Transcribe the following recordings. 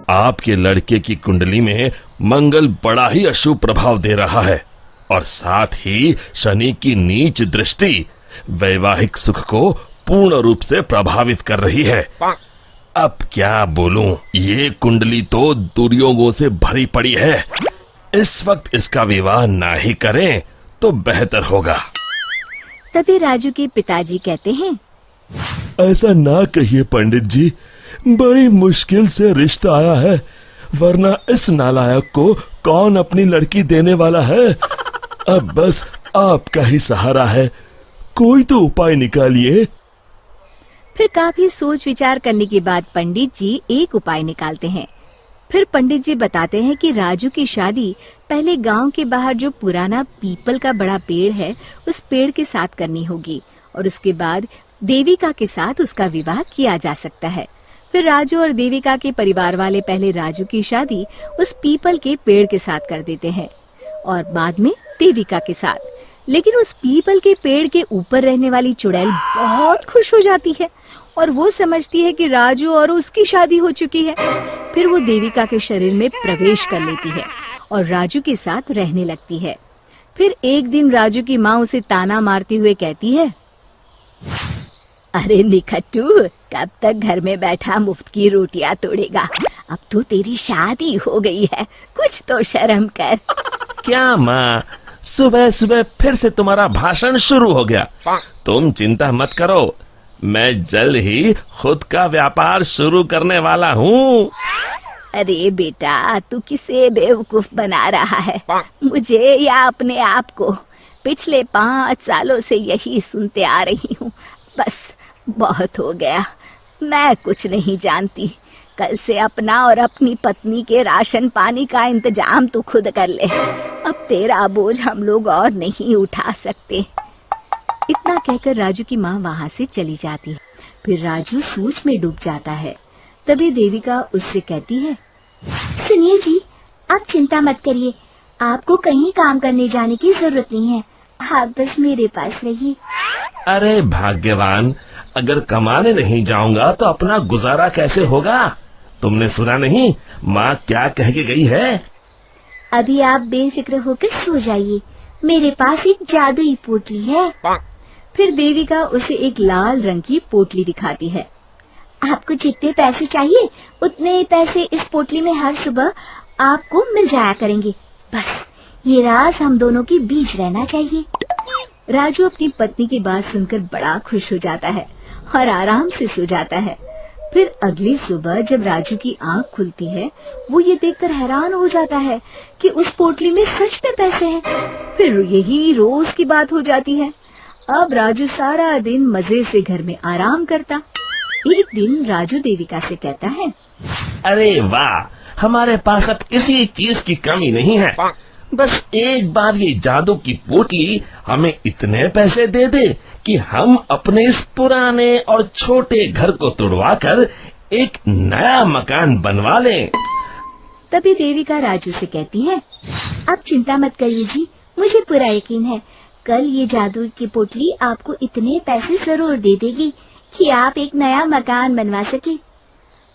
आपके लड़के की कुंडली में मंगल बड़ा ही अशुभ प्रभाव दे रहा है और साथ ही शनि की नीच दृष्टि वैवाहिक सुख को पूर्ण रूप से प्रभावित कर रही है। अब क्या बोलूं, ये कुंडली तो दुर्योगों से भरी पड़ी है। इस वक्त इसका विवाह ना ही करें तो बेहतर होगा। तभी राजू के पिताजी कहते हैं, ऐसा ना कहिए पंडित जी, बड़ी मुश्किल से रिश्ता आया है, वरना इस नालायक को कौन अपनी लड़की देने वाला है। अब बस आपका ही सहारा है, कोई तो उपाय निकालिए। फिर काफी सोच विचार करने के बाद पंडित जी एक उपाय निकालते हैं। फिर पंडित जी बताते हैं कि राजू की शादी पहले गांव के बाहर जो पुराना पीपल का बड़ा पेड़ है उस पेड़ के साथ करनी होगी और उसके बाद देविका के साथ उसका विवाह किया जा सकता है। फिर राजू और देविका के परिवार वाले पहले राजू की शादी उस पीपल के पेड़ के साथ कर देते हैं और बाद में देविका के साथ। लेकिन उस पीपल के पेड़ के ऊपर रहने वाली चुड़ैल बहुत खुश हो जाती है और वो समझती है कि राजू और उसकी शादी हो चुकी है। फिर वो देविका के शरीर में प्रवेश कर लेती है और राजू के साथ रहने लगती है। फिर एक दिन राजू की माँ उसे ताना मारते हुए कहती है, अरे निखट्टू, कब तक घर में बैठा मुफ्त की रोटियां तोड़ेगा? अब तो तेरी शादी हो गई है, कुछ तो शर्म कर। क्या माँ, सुबह सुबह फिर से तुम्हारा भाषण शुरू हो गया। तुम चिंता मत करो, मैं जल्द ही खुद का व्यापार शुरू करने वाला हूँ। अरे बेटा, तू किसे बेवकूफ बना रहा है, मुझे या अपने आप को? पिछले 5 सालों से यही सुनते आ रही हूँ। बस बहुत हो गया, मैं कुछ नहीं जानती। कल से अपना और अपनी पत्नी के राशन पानी का इंतजाम तू खुद कर ले। अब तेरा बोझ हम लोग और नहीं उठा सकते। इतना कहकर राजू की माँ वहाँ से चली जाती है। फिर राजू सोच में डूब जाता है। तभी देविका उससे कहती है, सुनिए जी, आप चिंता मत करिए, आपको कहीं काम करने जाने की जरूरत नहीं है, आप बस मेरे पास रहिए। अरे भाग्यवान, अगर कमाने नहीं जाऊंगा तो अपना गुजारा कैसे होगा? तुमने सुना नहीं माँ क्या कह के गई है? अभी आप बेफिक्र होकर सो जाइए, मेरे पास एक जादुई पोटली है। फिर देविका उसे एक लाल रंग की पोटली दिखाती है। आपको जितने पैसे चाहिए उतने पैसे इस पोटली में हर सुबह आपको मिल जाया करेंगे। बस ये राज हम दोनों के बीच रहना चाहिए। राजू अपनी पत्नी की बात सुनकर बड़ा खुश हो जाता है और आराम से सो जाता है। फिर अगली सुबह जब राजू की आंख खुलती है, वो ये देखकर हैरान हो जाता है कि उस पोटली में सच में पैसे हैं। फिर यही रोज की बात हो जाती है। अब राजू सारा दिन मजे से घर में आराम करता। एक दिन राजू देविका से कहता है, अरे वाह, हमारे पास अब किसी चीज की कमी नहीं है। बस एक बार ये जादू की पोटली हमें इतने पैसे दे दे कि हम अपने इस पुराने और छोटे घर को तुड़वाकर एक नया मकान बनवा लें। तभी देविका राजू से कहती है, आप चिंता मत करिए जी, मुझे पूरा यकीन है कल ये जादू की पोटली आपको इतने पैसे जरूर दे देगी कि आप एक नया मकान बनवा सके।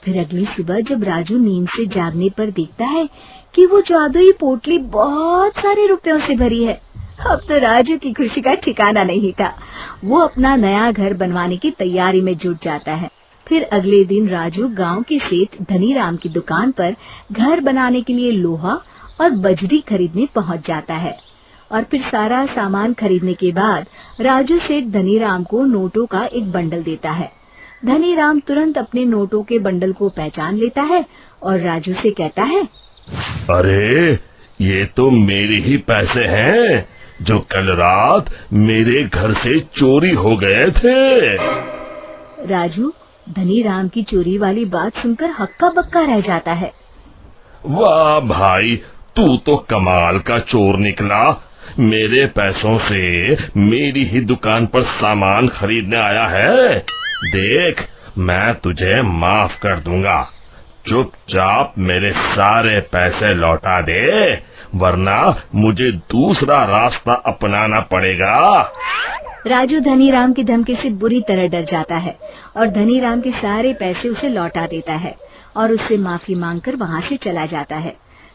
फिर अगली सुबह जब राजू नींद से जागने पर देखता है कि वो जादुई पोटली बहुत सारे रुपयों से भरी है। अब तो राजू की खुशी का ठिकाना नहीं था। वो अपना नया घर बनवाने की तैयारी में जुट जाता है। फिर अगले दिन राजू गांव के सेठ धनीराम की दुकान पर घर बनाने के लिए लोहा और बजरी खरीदने पहुंच जाता है। और फिर सारा सामान खरीदने के बाद राजू सेठ धनीराम को नोटों का एक बंडल देता है। धनीराम तुरंत अपने नोटों के बंडल को पहचान लेता है और राजू से कहता है, अरे ये तो मेरे ही पैसे हैं जो कल रात मेरे घर से चोरी हो गए थे। राजू धनीराम की चोरी वाली बात सुनकर हक्का बक्का रह जाता है। वाह भाई, तू तो कमाल का चोर निकला। मेरे पैसों से मेरी ही दुकान पर सामान खरीदने आया है। देख, मैं तुझे माफ कर दूंगा। चुपचाप मेरे सारे पैसे लौटा दे, वरना मुझे दूसरा रास्ता अपनाना पड़ेगा। राजू धनीराम की धमकी से बुरी तरह डर जाता है और धनीराम के सारे पैसे उसे लौटा देता है और उससे माफी मांगकर वहाँ से चला जाता है।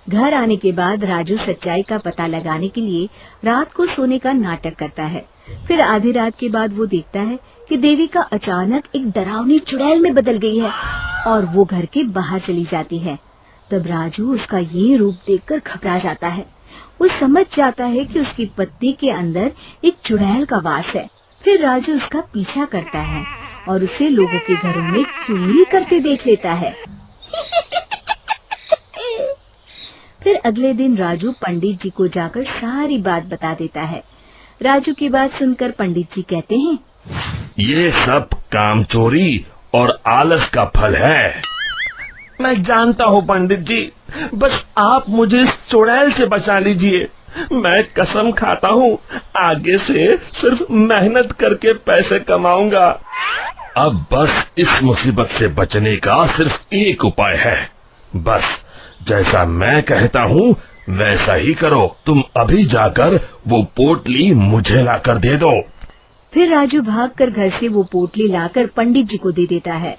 घर आने के बाद राजू सच्चाई का पता लगाने के लिए रात को सोने का नाटक करता है। फिर आधी रात के बाद वो देखता है कि देविका अचानक एक डरावनी चुड़ैल में बदल गई है और वो घर के बाहर चली जाती है। तब राजू उसका ये रूप देखकर घबरा जाता है। वो समझ जाता है कि उसकी पत्नी के अंदर एक चुड़ैल का वास है। फिर राजू उसका पीछा करता है और उसे लोगों के घरों में चोरी करते देख लेता है। फिर अगले दिन राजू पंडित जी को जाकर सारी बात बता देता है। राजू की बात सुनकर पंडित जी कहते हैं, ये सब काम चोरी और आलस का फल है। मैं जानता हूँ पंडित जी, बस आप मुझे इस चुड़ैल से बचा लीजिए। मैं कसम खाता हूँ आगे से सिर्फ मेहनत करके पैसे कमाऊंगा। अब बस इस मुसीबत से बचने का सिर्फ एक उपाय है। बस जैसा मैं कहता हूँ वैसा ही करो। तुम अभी जाकर वो पोटली मुझे लाकर दे दो। फिर राजू भागकर घर से वो पोटली लाकर पंडित जी को दे देता है।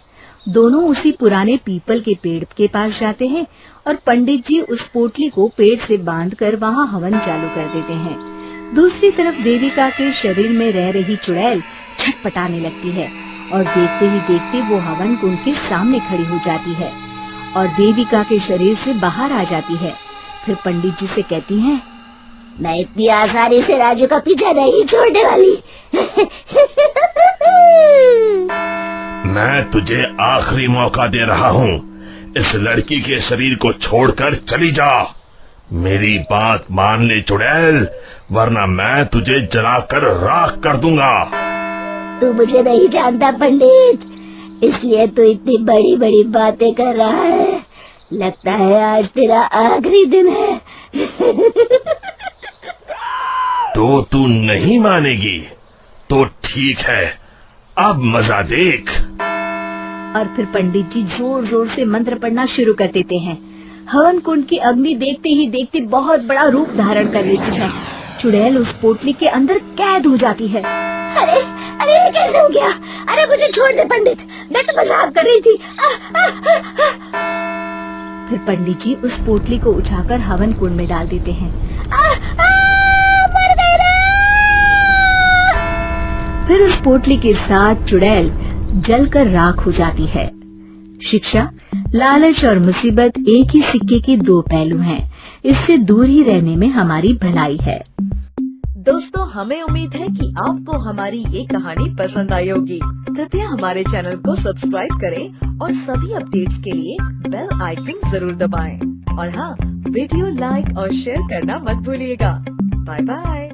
दोनों उसी पुराने पीपल के पेड़ के पास जाते हैं और पंडित जी उस पोटली को पेड़ से बांधकर वहाँ हवन चालू कर देते हैं। दूसरी तरफ देविका के शरीर में रह रही चुड़ैल छटपटाने लगती है और देखते ही देखते वो हवन कुंड के सामने खड़ी हो जाती है और देविका के शरीर से बाहर आ जाती है। फिर पंडित जी से कहती हैं, मैं इतनी आसानी से राजू का पीछा नहीं छोड़ने वाली। मैं तुझे आखिरी मौका दे रहा हूँ। इस लड़की के शरीर को छोड़कर चली जा। मेरी बात मान ले चुड़ैल, वरना मैं तुझे जलाकर राख कर दूंगा। तू मुझे नहीं जानता पंडित, इसलिए तू इतनी बड़ी बड़ी बातें कर रहा है। लगता है आज तेरा आखिरी दिन है। तो तू नहीं मानेगी तो ठीक है, अब मजा देख। और फिर पंडित जी जोर जोर से मंत्र पढ़ना शुरू कर देते हैं। हवन कुंड की अग्नि देखते ही देखते बहुत बड़ा रूप धारण कर लेती है। चुड़ैल उस पोटली के अंदर कैद हो जाती है। अरे अरे ये कैसे हो गया? अरे मुझे छोड़ दे पंडित, मैं तो मजाक कर रही थी। फिर पंडित जी उस पोटली को उठाकर हवन कुंड में डाल देते हैं। मर गई रे! फिर उस पोटली के साथ चुड़ैल जलकर राख हो जाती है। शिक्षा, लालच और मुसीबत एक ही सिक्के के दो पहलू हैं। इससे दूर ही रहने में हमारी भलाई है। दोस्तों, हमें उम्मीद है कि आपको हमारी ये कहानी पसंद आई होगी। कृपया हमारे चैनल को सब्सक्राइब करें और सभी अपडेट्स के लिए बेल आइकन जरूर दबाएं। और हाँ, वीडियो लाइक और शेयर करना मत भूलिएगा। Bye bye.